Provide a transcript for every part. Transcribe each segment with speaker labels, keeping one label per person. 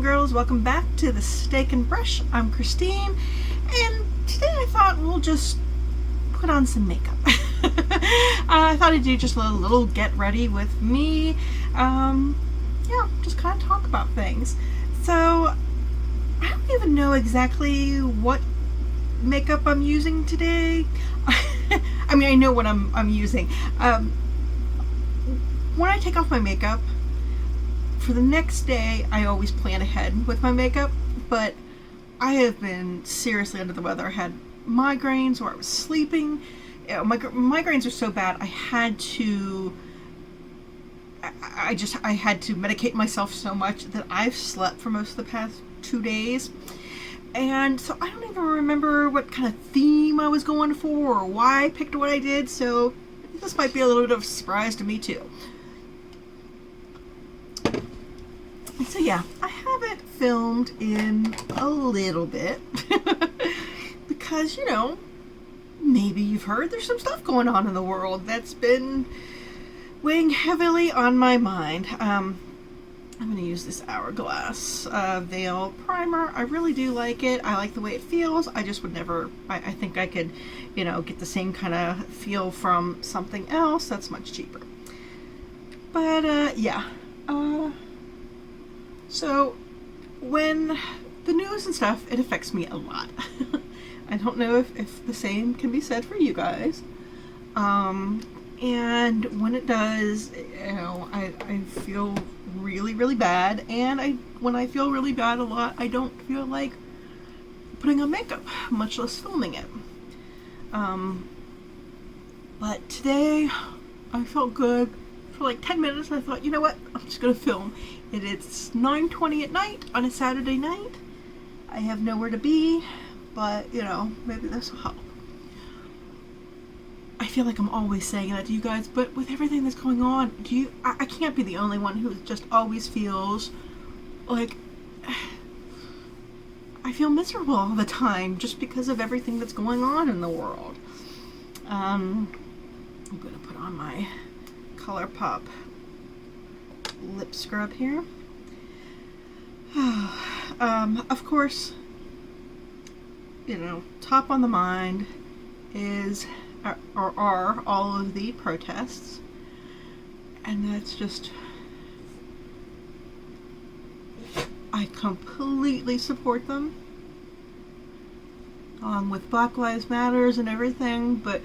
Speaker 1: girls, welcome back to the Steak and Brush. I'm Christine, and today I thought we'll just put on some makeup. I thought I'd do just a little get ready with me. Yeah, just kind of talk about things. So I don't even know exactly what makeup I'm using today. I mean, I know what I'm using. When I take off my makeup, for the next day, I always plan ahead with my makeup, but I have been seriously under the weather. I had migraines or I was sleeping. You know, my migraines are so bad, I had to medicate myself so much that I've slept for most of the past 2 days. And so I don't even remember what kind of theme I was going for or why I picked what I did, so this might be a little bit of a surprise to me too. So yeah, I haven't filmed in a little bit because, you know, maybe you've heard there's some stuff going on in the world that's been weighing heavily on my mind. I'm going to use this Hourglass Veil Primer. I really do like it. I like the way it feels. I just would never, I think I could, you know, get the same kind of feel from something else that's much cheaper. But yeah. So when the news and stuff, it affects me a lot. I don't know if the same can be said for you guys. And when it does, you know, I feel really, really bad. And when I feel really bad a lot, I don't feel like putting on makeup, much less filming it. But today I felt good. For like 10 minutes, I thought, you know what, I'm just going to film. It's 9:20 at night on a Saturday night. I have nowhere to be, but, you know, maybe this will help. I feel like I'm always saying that to you guys, but with everything that's going on, I can't be the only one who just always feels like I feel miserable all the time just because of everything that's going on in the world. I'm going to put on my ColourPop lip scrub here. Of course, you know, top on the mind are all of the protests, and that's just, I completely support them, with Black Lives Matters and everything, but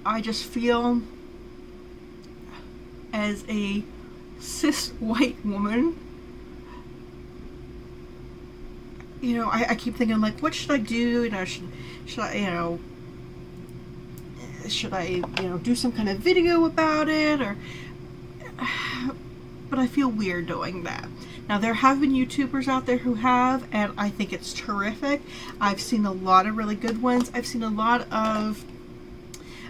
Speaker 1: I just feel as a cis white woman, you know, I keep thinking, like, what should I do? You know, should I, you know, should I, you know, do some kind of video about it, or, but I feel weird doing that. Now, there have been YouTubers out there who have, and I think it's terrific. I've seen a lot of really good ones. I've seen a lot of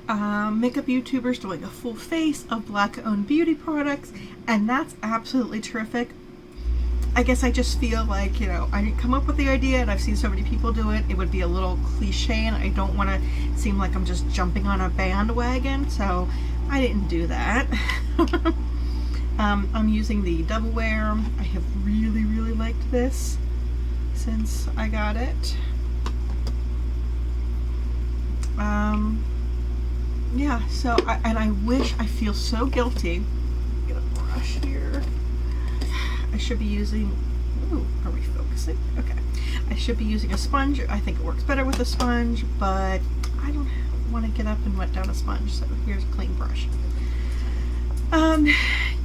Speaker 1: makeup YouTubers doing a full face of Black-owned beauty products, and that's absolutely terrific. I guess I just feel like, you know, I didn't come up with the idea, and I've seen so many people do it. It would be a little cliche, and I don't want to seem like I'm just jumping on a bandwagon, so I didn't do that. I'm using the Double Wear. I have really, really liked this since I got it. Yeah, so, I wish, I feel so guilty. Get a brush here. I should be using, ooh, are we focusing? Okay. I should be using a sponge. I think it works better with a sponge, but I don't want to get up and wet down a sponge, so here's a clean brush.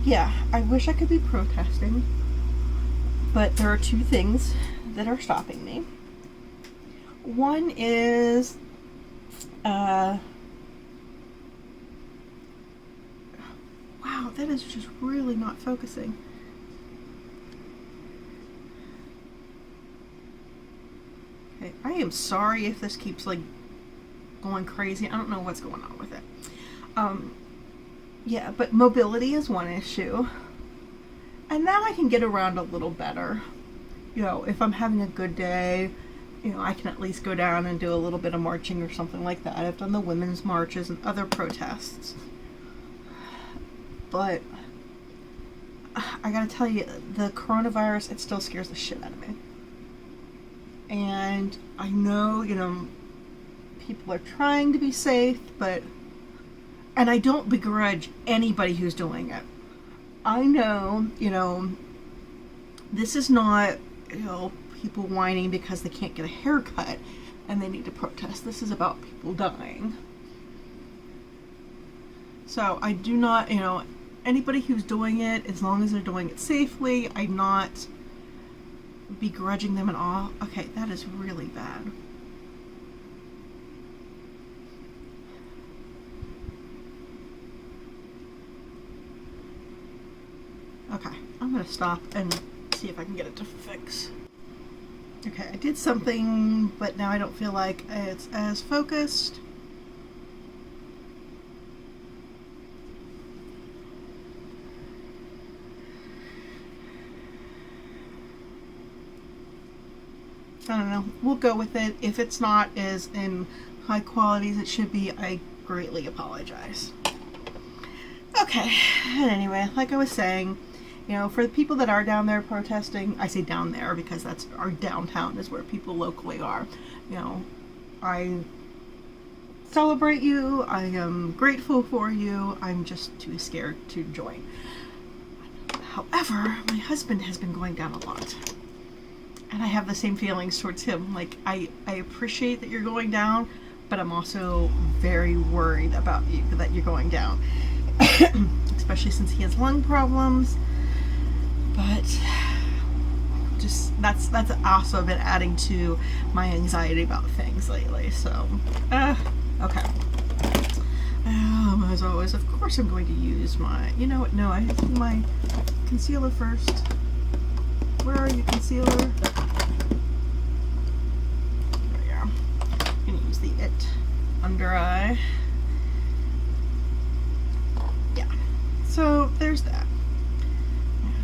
Speaker 1: Yeah, I wish I could be protesting, but there are two things that are stopping me. One is, wow, that is just really not focusing. Okay, I am sorry if this keeps like going crazy. I don't know what's going on with it. Yeah, but mobility is one issue. And that I can get around a little better. You know, if I'm having a good day, you know, I can at least go down and do a little bit of marching or something like that. I've done the women's marches and other protests. But I gotta tell you, the coronavirus, it still scares the shit out of me. And I know, you know, people are trying to be safe, but, and I don't begrudge anybody who's doing it. I know, you know, this is not, you know, people whining because they can't get a haircut and they need to protest. This is about people dying. So I do not, you know, anybody who's doing it, as long as they're doing it safely, I'm not begrudging them at all. Okay, that is really bad. Okay, I'm gonna stop and see if I can get it to fix. Okay, I did something, but now I don't feel like it's as focused. I don't know. We'll go with it. If it's not as in high quality as it should be, I greatly apologize. Okay, anyway, like I was saying, you know, for the people that are down there protesting, I say down there because that's our downtown is where people locally are. You know, I celebrate you. I am grateful for you. I'm just too scared to join. However, my husband has been going down a lot. And I have the same feelings towards him. Like, I appreciate that you're going down, but I'm also very worried about you, that you're going down. Especially since he has lung problems. But just that's also been adding to my anxiety about things lately. So okay. As always, of course I'm going to use my, you know what, no, I have to do my concealer first. Where are you, concealer? There we are. I'm gonna use the It Under Eye. Yeah. So there's that.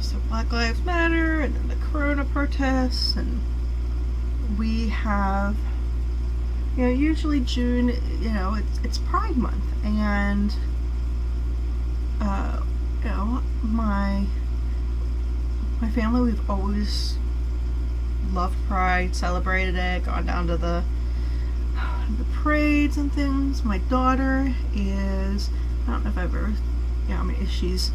Speaker 1: So Black Lives Matter, and then the Corona protests, and we have, you know, usually June, you know, it's Pride Month, and you know, my family, we've always loved Pride, celebrated it, gone down to the parades and things. My daughter is, I don't know if I've ever, yeah, I mean, she's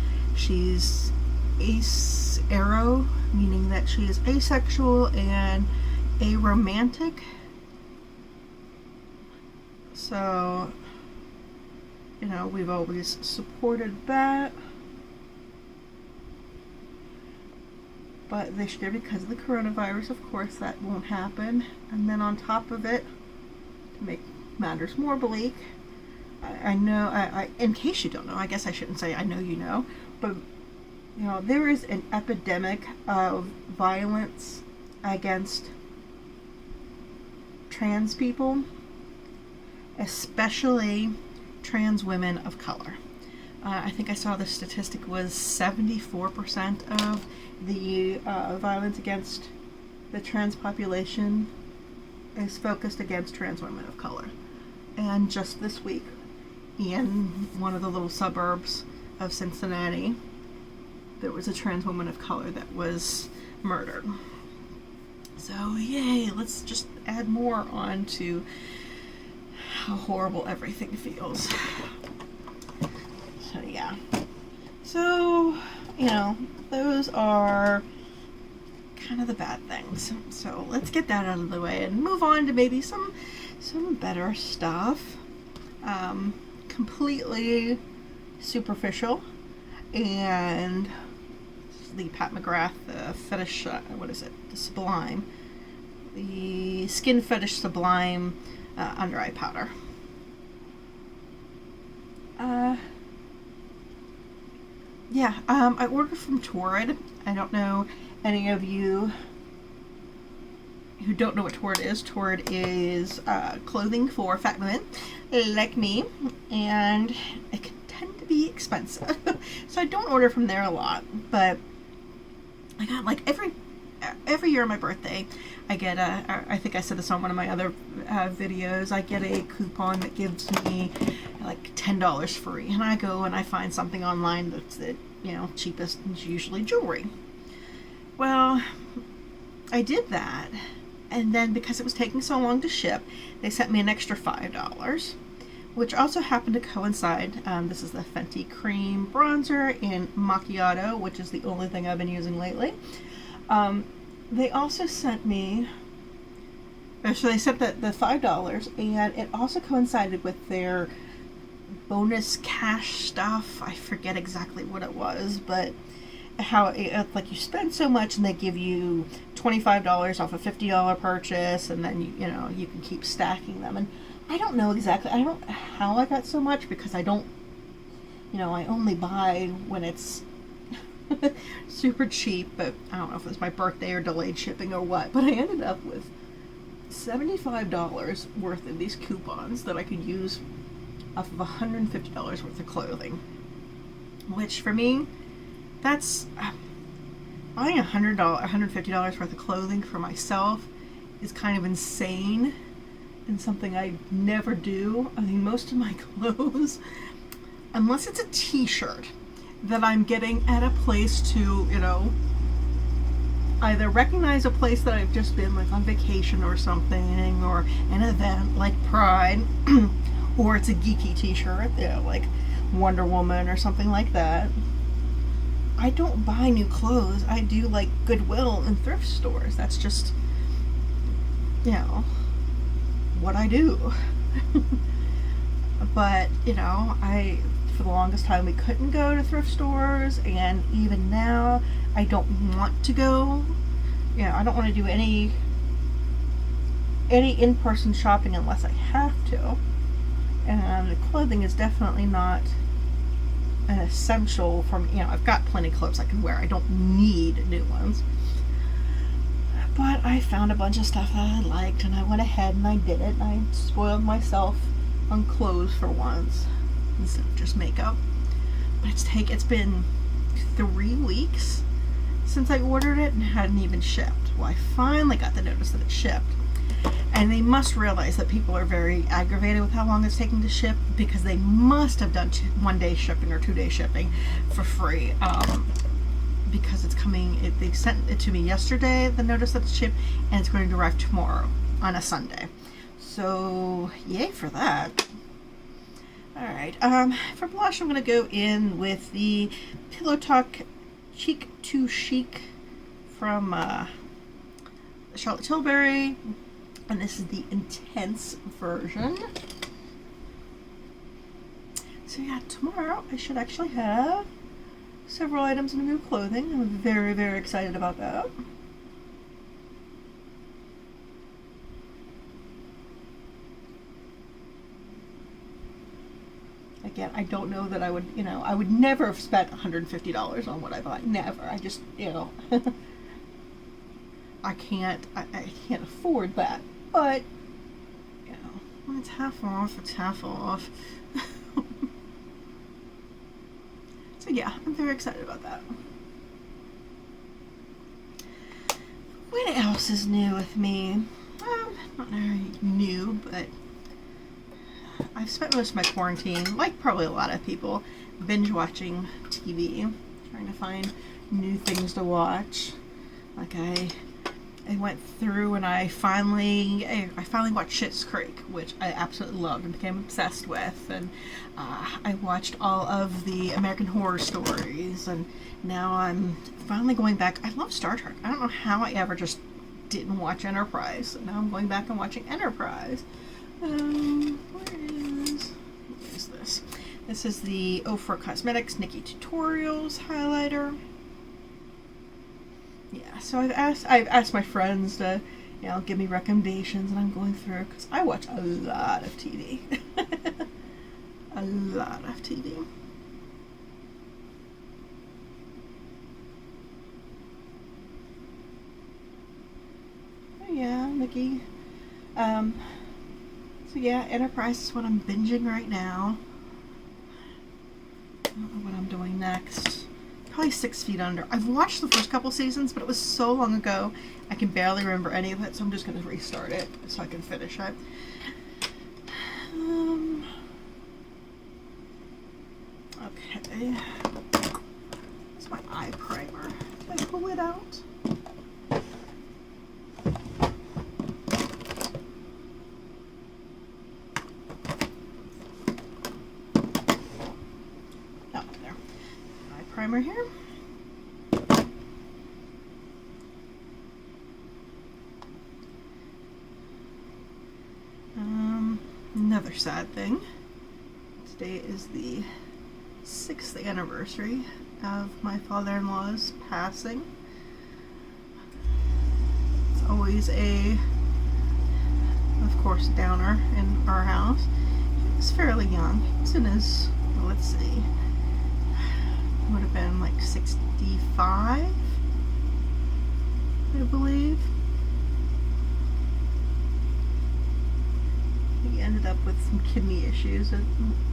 Speaker 1: ace-aro, meaning that she is asexual and aromantic. So, you know, we've always supported that. But this year, because of the coronavirus, of course, that won't happen. And then on top of it, to make matters more bleak, I know, in case you don't know, I guess I shouldn't say I know you know, but, you know, there is an epidemic of violence against trans people, especially trans women of color. I think I saw the statistic was 74% of the violence against the trans population is focused against trans women of color. And just this week, in one of the little suburbs of Cincinnati, there was a trans woman of color that was murdered. So yay, let's just add more on to how horrible everything feels. So yeah. So, you know, those are kind of the bad things. So let's get that out of the way and move on to maybe some better stuff. Completely superficial, and the Pat McGrath, the Fetish, what is it? The Sublime. The Skin Fetish Sublime Under Eye Powder. Yeah, I ordered from Torrid. I don't know any of you who don't know what Torrid is. Torrid is clothing for fat women like me, and it can tend to be expensive. So I don't order from there a lot, but I got, like, every year on my birthday, I get I think I said this on one of my other videos, I get a coupon that gives me like $10 free, and I go and I find something online that's the, you know, cheapest, and it's usually jewelry. Well, I did that, and then because it was taking so long to ship, they sent me an extra $5, which also happened to coincide. This is the Fenty Cream Bronzer in Macchiato, which is the only thing I've been using lately. They also sent me, so they sent the $5, and it also coincided with their bonus cash stuff. I forget exactly what it was, but how like you spend so much and they give you $25 off a $50 purchase, and then you know, you can keep stacking them. And I don't know exactly, I don't know how I got so much, because I don't, you know, I only buy when it's super cheap, but I don't know if it was my birthday or delayed shipping or what, but I ended up with $75 worth of these coupons that I could use off of $150 worth of clothing, which for me, that's buying $150 worth of clothing for myself is kind of insane, and something I never do. I mean, most of my clothes, unless it's a t-shirt that I'm getting at a place to, you know, either recognize a place that I've just been, like on vacation or something, or an event like Pride, or it's a geeky t-shirt, you know, like Wonder Woman or something like that. I don't buy new clothes. I do like Goodwill and thrift stores. That's just, you know, what I do. But, you know, for the longest time we couldn't go to thrift stores, and even now I don't want to go. You know, I don't want to do any in-person shopping unless I have to. And clothing is definitely not an essential for me. You know, I've got plenty of clothes I can wear. I don't need new ones. But I found a bunch of stuff that I liked, and I went ahead and I did it. I spoiled myself on clothes for once instead of just makeup. But it's been 3 weeks since I ordered it and hadn't even shipped. Well, I finally got the notice that it shipped. And they must realize that people are very aggravated with how long it's taking to ship, because they must have done 1-day shipping or 2-day shipping for free. Because it's coming, they sent it to me yesterday, the notice that it's shipped, and it's going to arrive tomorrow on a Sunday. So, yay for that. Alright, for blush I'm going to go in with the Pillow Talk Cheek to Chic from Charlotte Tilbury. And this is the intense version. So yeah, tomorrow I should actually have several items in new clothing. I'm very, very excited about that. Again, I don't know that I would, you know, I would never have spent $150 on what I bought. Never. I just, you know, I can't afford that. But, you know, when it's half off, it's half off. So yeah, I'm very excited about that. What else is new with me? Not very new, but I've spent most of my quarantine, like probably a lot of people, binge watching TV, trying to find new things to watch. Like I went through and I finally watched Schitt's Creek, which I absolutely loved and became obsessed with, and I watched all of the American Horror Stories, and now I'm finally going back. I love Star Trek. I don't know how I ever just didn't watch Enterprise, so now I'm going back and watching Enterprise. Where is this? This is the Ofra Cosmetics Niki Tutorials highlighter. Yeah, so I've asked my friends to, you know, give me recommendations, and I'm going through, because I watch a lot of TV. A lot of TV. Oh yeah, Niki. So yeah, Enterprise is what I'm binging right now. I don't know what I'm doing next. Probably 6 Feet Under. I've watched the first couple seasons, but it was so long ago, I can barely remember any of it, so I'm just going to restart it so I can finish it. Okay. It's my eye primer. Can I pull it out? Oh, there. Eye primer here. Another sad thing. Today is the 6th anniversary of my father-in-law's passing. It's always a, of course, downer in our house. He was fairly young. He was in his, well, let's see, would have been like 65, I believe. He ended up with some kidney issues,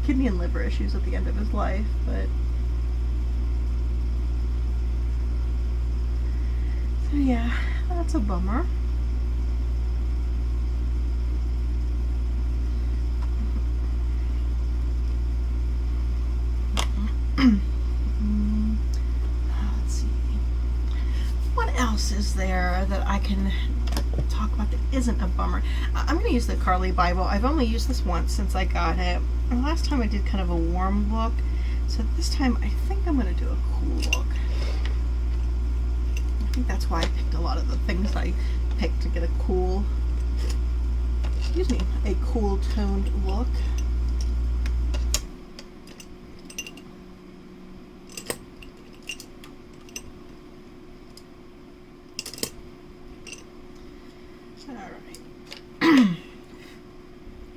Speaker 1: kidney and liver issues at the end of his life, but so yeah, that's a bummer. Let's see. What else is there that I can talk about that isn't a bummer? I'm going to use the Carli Bybel. I've only used this once since I got it. And last time I did kind of a warm look, so this time I think I'm going to do a cool look. I think that's why I picked a lot of the things I picked to get a cool, excuse me, a cool toned look.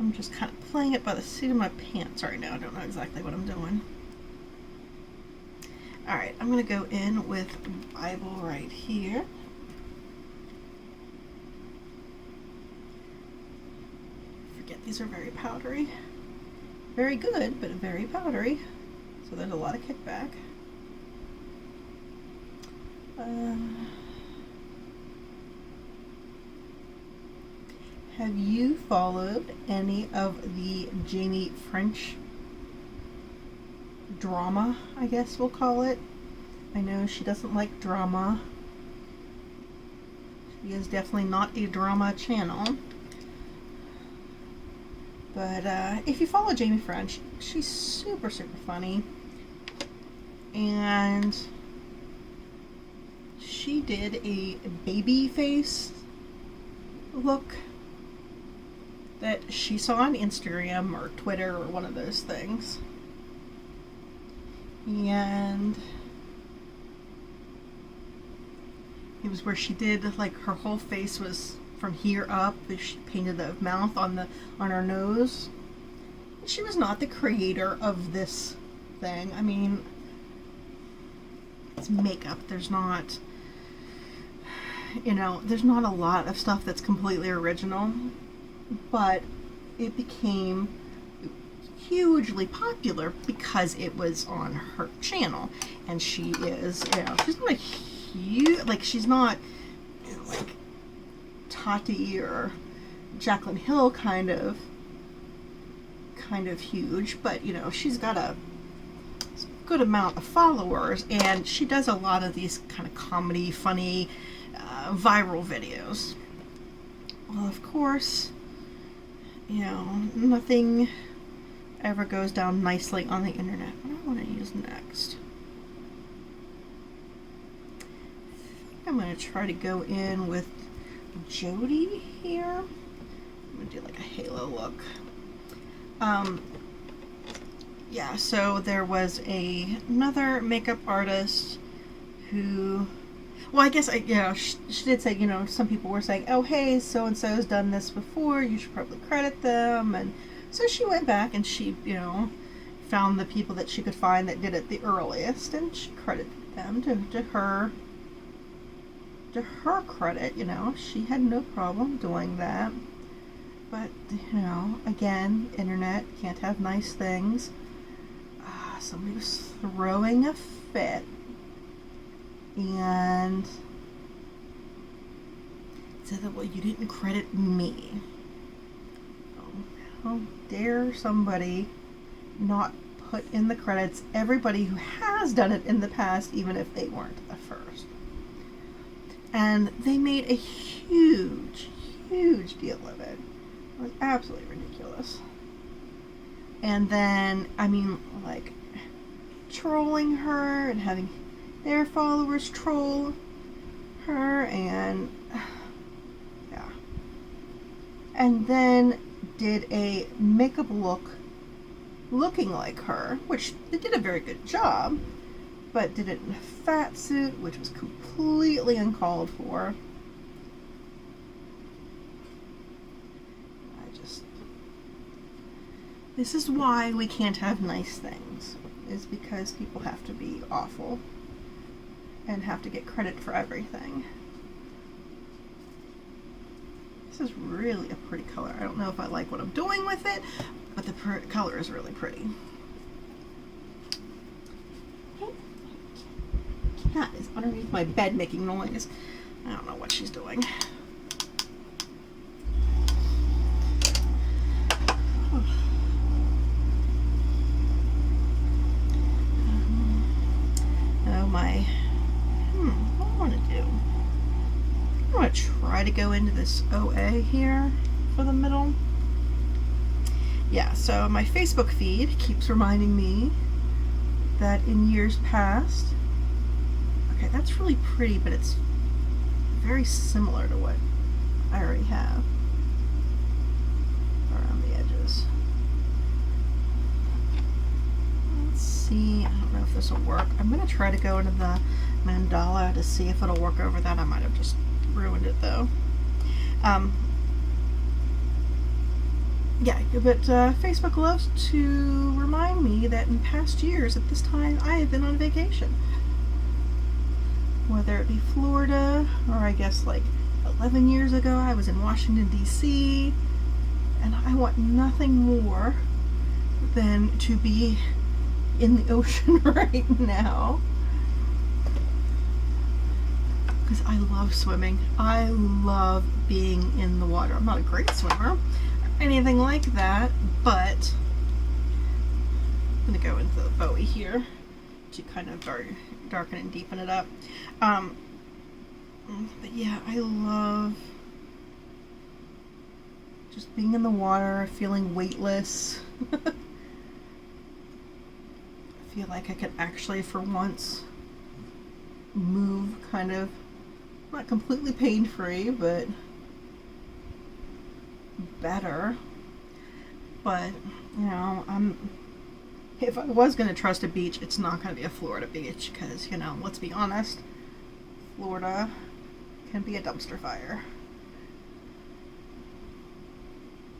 Speaker 1: I'm just kind of playing it by the seat of my pants right now. I don't know exactly what I'm doing. Alright, I'm going to go in with Bybel right here. Forget these are very powdery. Very good, but very powdery. So there's a lot of kickback. Have you followed any of the Jamie French drama, I guess we'll call it? I know she doesn't like drama. She is definitely not a drama channel. But if you follow Jamie French, she's super, super funny. And she did a baby face look that she saw on Instagram or Twitter or one of those things. And it was where she did, like, her whole face was from here up. She painted the mouth on her nose. She was not the creator of this thing. I mean, it's makeup. There's not, you know, there's not a lot of stuff that's completely original. But it became hugely popular because it was on her channel, and she is, you know, she's not a huge, like, she's not, you know, like Tati or Jaclyn Hill kind of huge, but, you know, she's got a good amount of followers, and she does a lot of these kind of comedy, funny, viral videos. Well, of course, you know, nothing ever goes down nicely on the internet. What do I want to use next? I'm going to try to go in with Jody here. I'm going to do like a halo look. Yeah, so there was another makeup artist who, well, I guess, you know, she did say, you know, some people were saying, oh, hey, so-and-so's done this before, you should probably credit them. And so she went back and she, you know, found the people that she could find that did it the earliest, and she credited them to her credit. You know, she had no problem doing that. But, you know, again, internet, can't have nice things. Somebody was throwing a fit and said that, well, you didn't credit me. How dare somebody not put in the credits everybody who has done it in the past, even if they weren't the first. And they made a huge, huge deal of it. It was absolutely ridiculous. And then, I mean, like, trolling her and having their followers troll her, and yeah. And then did a makeup look looking like her, which they did a very good job, but did it in a fat suit, which was completely uncalled for. This is why we can't have nice things, is because people have to be awful and have to get credit for everything. This is really a pretty color. I don't know if I like what I'm doing with it, but the color is really pretty. Cat is underneath my bed making noise. I don't know what she's doing. What do I want to do? I want to try to go into this OA here for the middle. Yeah, so my Facebook feed keeps reminding me that in years past, okay, that's really pretty, but it's very similar to what I already have around the edges. Let's see, I don't know if this will work. I'm going to try to go into the mandala to see if it'll work over that. I might have just ruined it though. Yeah, but Facebook loves to remind me that in past years at this time I have been on vacation. Whether it be Florida, or I guess like 11 years ago I was in Washington, D.C., and I want nothing more than to be in the ocean right now. Because I love swimming. I love being in the water. I'm not a great swimmer or anything like that, but I'm going to go into the Bowie here to kind of darken and deepen it up. But yeah, I love just being in the water, feeling weightless. I feel like I could actually, for once, move kind of, not completely pain-free, but better. But, you know, if I was going to trust a beach, it's not going to be a Florida beach, because, you know, let's be honest, Florida can be a dumpster fire.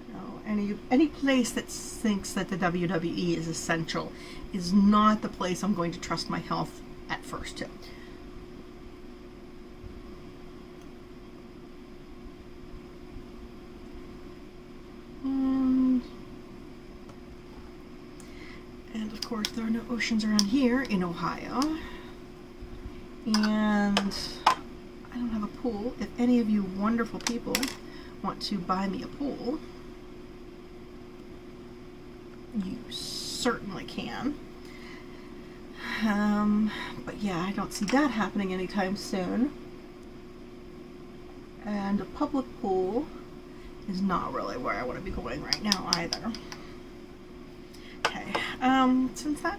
Speaker 1: You know, any place that thinks that the WWE is essential is not the place I'm going to trust my health at first to. And of course there are no oceans around here in Ohio. And I don't have a pool. If any of you wonderful people want to buy me a pool, you certainly can. But yeah, I don't see that happening anytime soon. And a public pool is not really where I want to be going right now either. Okay, since that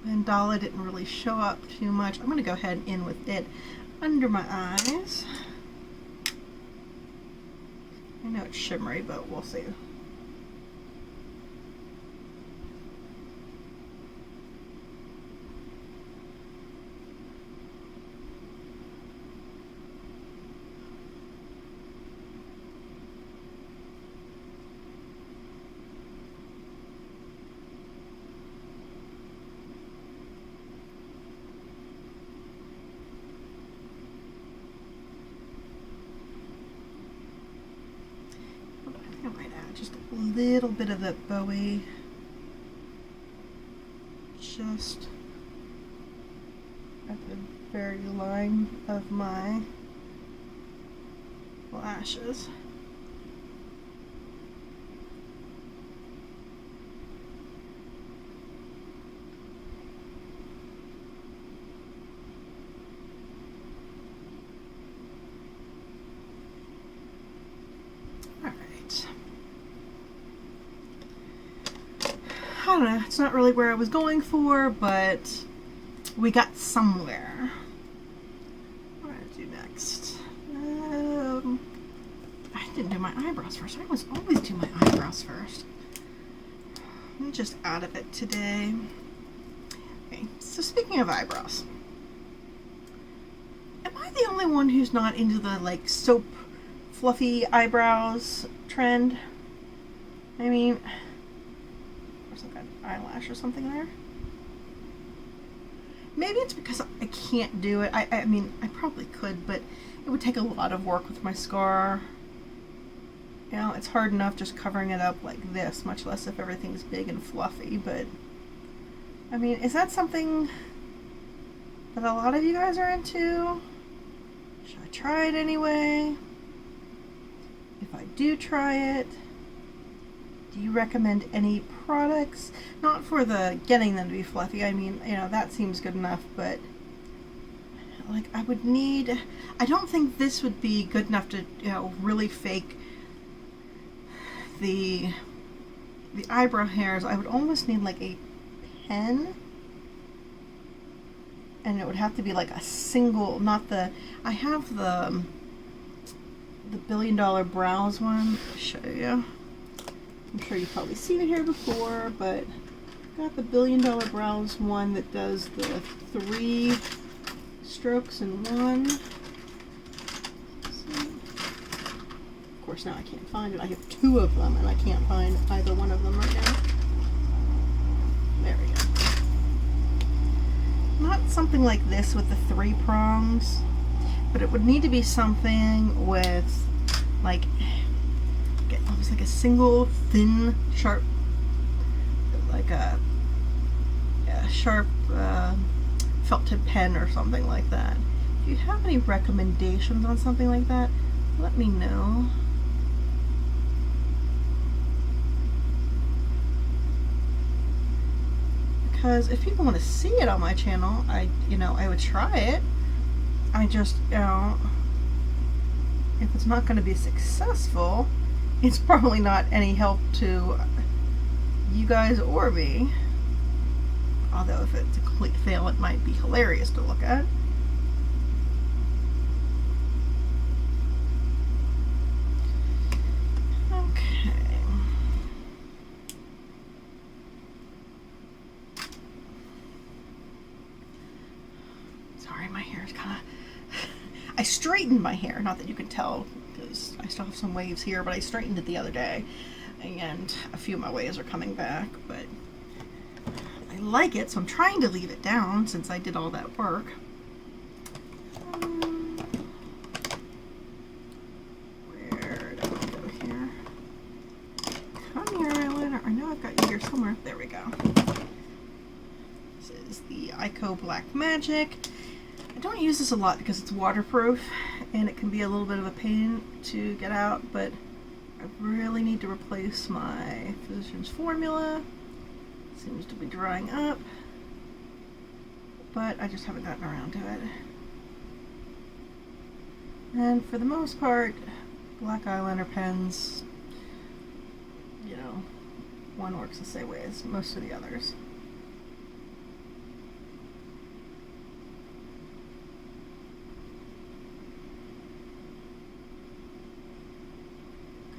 Speaker 1: mandala didn't really show up too much, I'm going to go ahead and in with it under my eyes. I know it's shimmery, but we'll see. Little bit of that Bowie, just at the very line of my lashes. I don't know, it's not really where I was going for, but we got somewhere. What do I do next? I didn't do my eyebrows first. I always do my eyebrows first. I'm just out of it today. Okay, so speaking of eyebrows, am I the only one who's not into the like soap fluffy eyebrows trend? I mean, eyelash or something there. Maybe it's because I can't do it. I mean, I probably could, but it would take a lot of work with my scar. You know, it's hard enough just covering it up like this, much less if everything's big and fluffy. But I mean, is that something that a lot of you guys are into? Should I try it anyway? If I do try it, do you recommend any products? Not for the getting them to be fluffy. I mean, you know, that seems good enough, but like I would need, I don't think this would be good enough to, you know, really fake the eyebrow hairs. I would almost need like a pen, and it would have to be like a single, not the, I have the $1 Billion Brows one. I'll show you. I'm sure you've probably seen it here before, but I've got the $1 Billion Brows one that does the 3 strokes in one. Of course, now I can't find it. I have 2 of them, and I can't find either one of them right now. There we go. Not something like this with the 3 prongs, but it would need to be something with like almost like a single thin sharp, like a sharp felt tip pen or something like that. If you have any recommendations on something like that, let me know. Because if people want to see it on my channel, I would try it. I just, if it's not going to be successful, it's probably not any help to you guys or me. Although if it's a complete fail, it might be hilarious to look at. Okay. Sorry, my hair is kind of... I straightened my hair, not that you can tell, because I still have some waves here, but I straightened it the other day, and a few of my waves are coming back, but I like it, so I'm trying to leave it down since I did all that work. Where did I go here? Come here, eyeliner. I know I've got you here somewhere. There we go. This is the Ico Black Magic. I don't use this a lot because it's waterproof and it can be a little bit of a pain to get out, but I really need to replace my Physicians Formula. It seems to be drying up, but I just haven't gotten around to it. And for the most part, black eyeliner pens, you know, one works the same way as most of the others.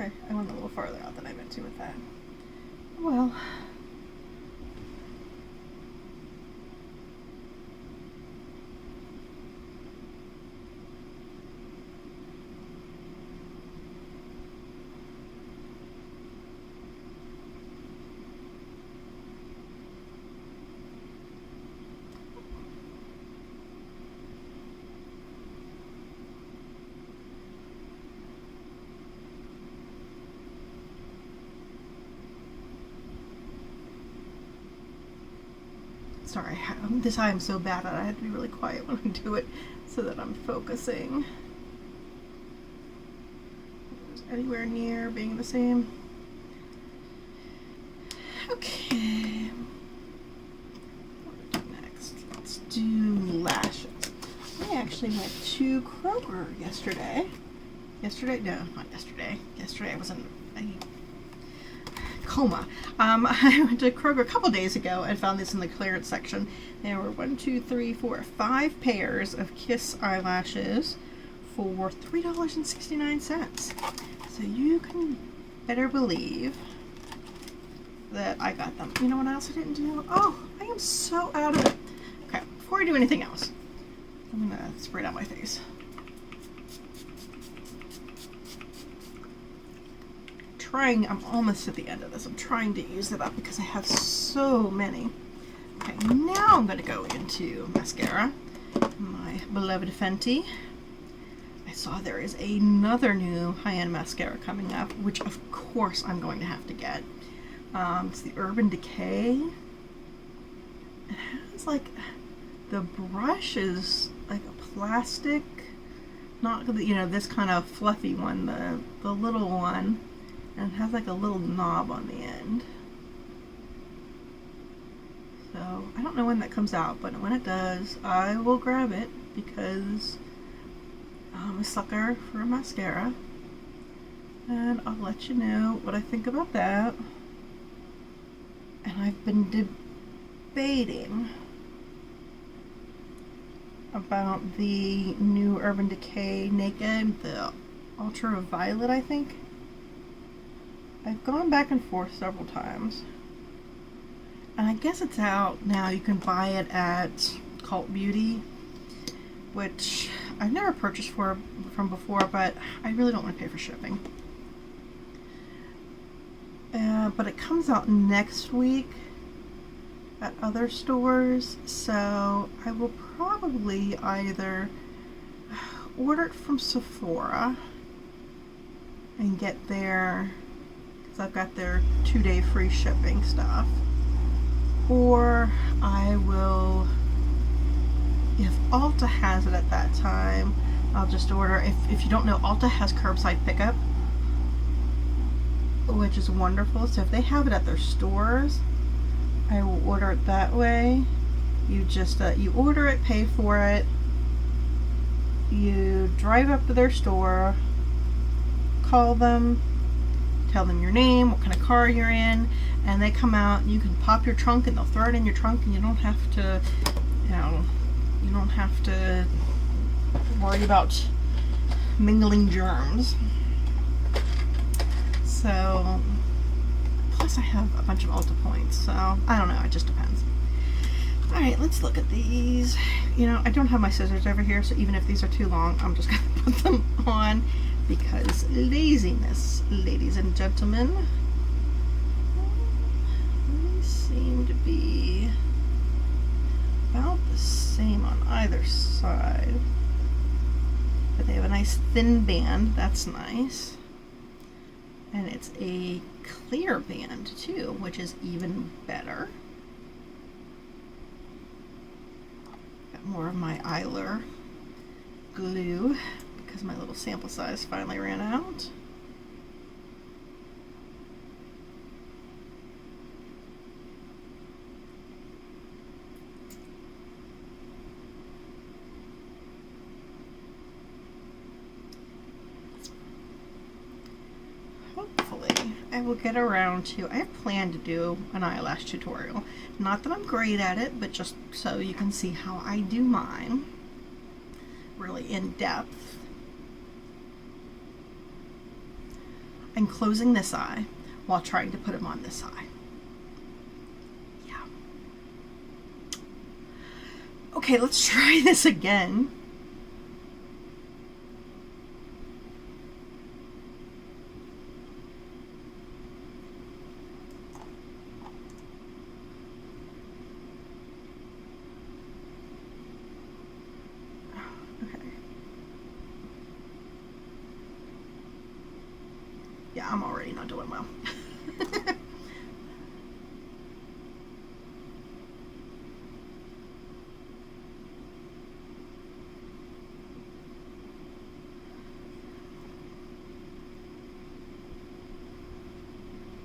Speaker 1: Okay, I went a little farther out than I meant to with that. Well, Sorry, this eye I'm so bad at it. I have to be really quiet when I do it so that I'm focusing. Anywhere near being the same. Okay. What do we do next? Let's do lashes. I actually went to Kroger yesterday. No, not yesterday. Yesterday I was in a coma. I went to Kroger a couple days ago and found this in the clearance section. There were 5 pairs of Kiss eyelashes for $3.69. So you can better believe that I got them. You know what else I didn't do? Oh, I am so out of it. Okay, before I do anything else, I'm gonna spray it on my face. I'm almost at the end of this. I'm trying to use it up because I have so many. Okay, now I'm going to go into mascara. My beloved Fenty. I saw there is another new high-end mascara coming up, which of course I'm going to have to get. It's the Urban Decay. It has like, the brush is like a plastic, not, you know, this kind of fluffy one, the little one. And it has like a little knob on the end. So I don't know when that comes out, but when it does, I will grab it because I'm a sucker for a mascara. And I'll let you know what I think about that. And I've been debating about the new Urban Decay Naked, the Ultraviolet, I think. I've gone back and forth several times, and I guess it's out now. You can buy it at Cult Beauty, which I've never purchased from before, but I really don't want to pay for shipping. But it comes out next week at other stores, so I will probably either order it from Sephora and get their, I've got their 2-day free shipping stuff, or I will, if Ulta has it at that time, I'll just order. If you don't know, Ulta has curbside pickup, which is wonderful. So if they have it at their stores, I will order it that way. You just you order it, pay for it, you drive up to their store, call them, tell them your name, what kind of car you're in, and they come out and you can pop your trunk and they'll throw it in your trunk, and you don't have to, you don't have to worry about mingling germs. So, plus I have a bunch of Ulta points, so I don't know, it just depends. Alright, let's look at these. I don't have my scissors over here, so even if these are too long, I'm just going to put them on. Because laziness, ladies and gentlemen. They seem to be about the same on either side. But they have a nice thin band, that's nice. And it's a clear band too, which is even better. Got more of my Eyelure glue, because my little sample size finally ran out. Hopefully I will get around to, I have planned to do an eyelash tutorial. Not that I'm great at it, but just so you can see how I do mine. Really in depth. And closing this eye while trying to put them on this eye. Yeah. Okay, let's try this again. Yeah, I'm already not doing well.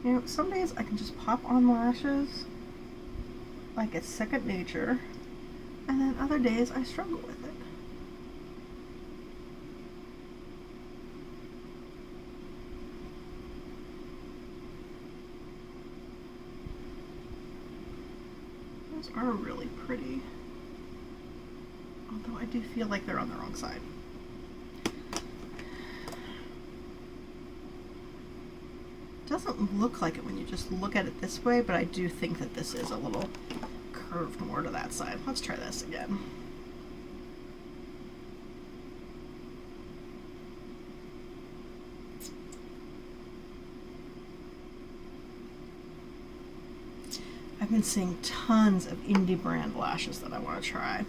Speaker 1: You know, some days I can just pop on lashes like it's second nature, and then other days I struggle with it. Those are really pretty, although I do feel like they're on the wrong side. Doesn't look like it when you just look at it this way, but I do think that this is a little curved more to that side. Let's try this again. I've been seeing tons of indie brand lashes that I want to try.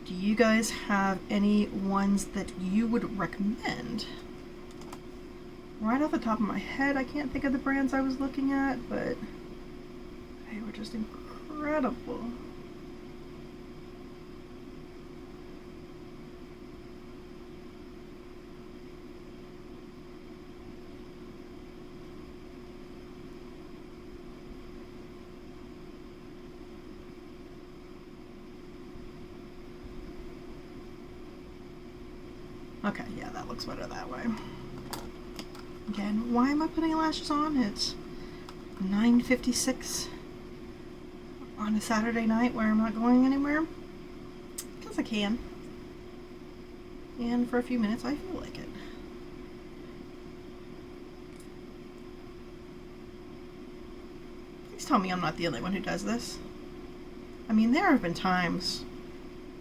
Speaker 1: Do you guys have any ones that you would recommend? Right off the top of my head, I can't think of the brands I was looking at, but they were just incredible. Okay, yeah, that looks better that way. Again, why am I putting lashes on? It's 9:56 on a Saturday night where I'm not going anywhere. Because I can. And for a few minutes I feel like it. Please tell me I'm not the only one who does this. I mean, there have been times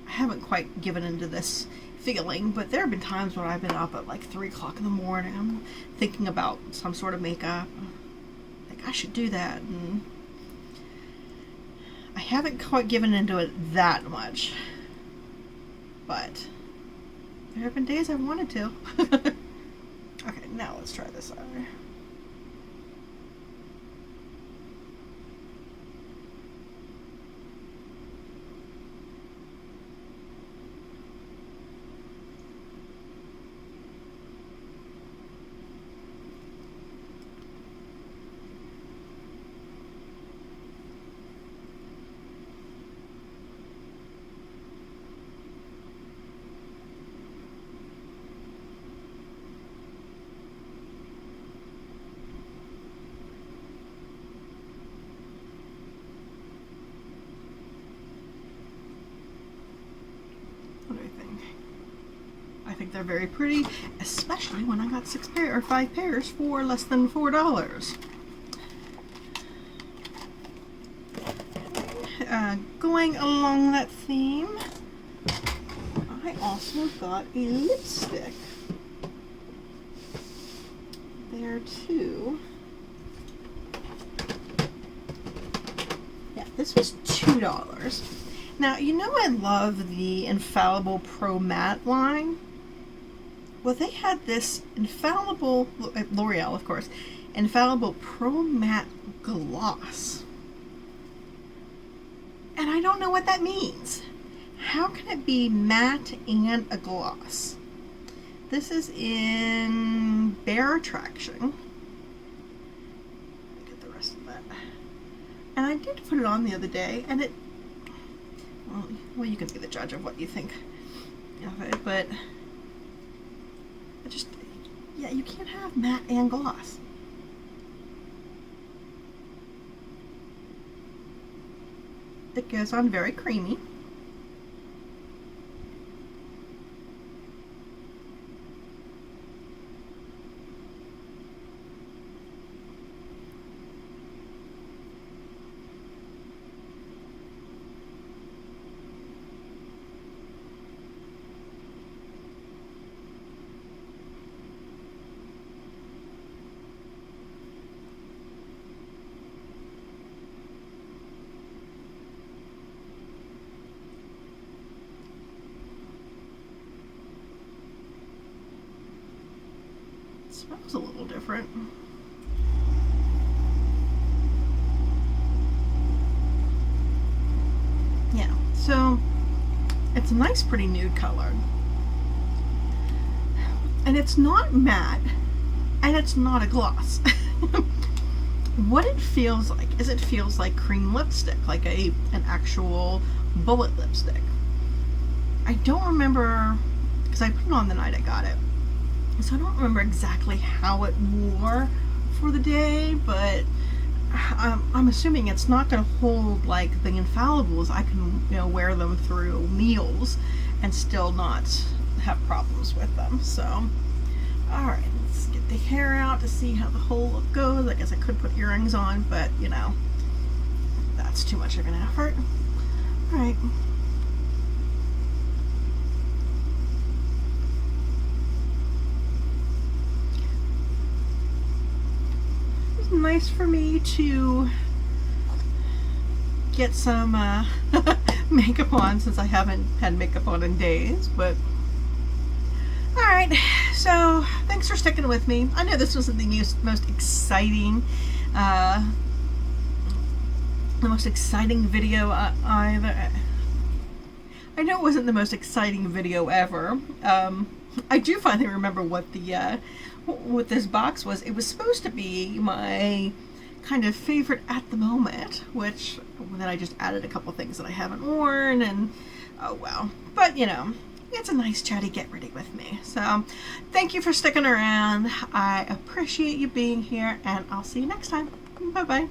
Speaker 1: I haven't quite given into this feeling, but there have been times when I've been up at like 3 o'clock in the morning. I'm thinking about some sort of makeup. Like, I should do that. And I haven't quite given into it that much, but there have been days I wanted to. Okay, now let's try this eye. I think they're very pretty, especially when I got 5 pairs for less than $4. Going along that theme, I also got a lipstick there too. Yeah, this was $2. Now, you know I love the Infallible Pro Matte line. Well, they had this Infallible, L'Oreal of course, Infallible Pro Matte Gloss. And I don't know what that means. How can it be matte and a gloss? This is in Bare Attraction. Get the rest of that. And I did put it on the other day, and it, well, you can be the judge of what you think of it, but it just, yeah, you can't have matte and gloss. It goes on very creamy. Smells a little different. Yeah, so it's a nice pretty nude color, and it's not matte, and it's not a gloss. what it feels like is it feels like cream lipstick, like an actual bullet lipstick. I don't remember, because I put it on the night I got it, so I don't remember exactly how it wore for the day, but I'm assuming it's not going to hold like the Infallibles. I can, you know, wear them through meals and still not have problems with them. So, alright, let's get the hair out to see how the whole look goes. I guess I could put earrings on, but, you know, that's too much of an effort. Alright. Nice for me to get some makeup on, since I haven't had makeup on in days. But alright, so thanks for sticking with me. I know this wasn't the most exciting video either. I know it wasn't the most exciting video ever. I do finally remember what this box was. It was supposed to be my kind of favorite at the moment, which then I just added a couple things that I haven't worn, and oh well. But you know, it's a nice chatty get ready with me. So thank you for sticking around. I appreciate you being here, and I'll see you next time. Bye bye.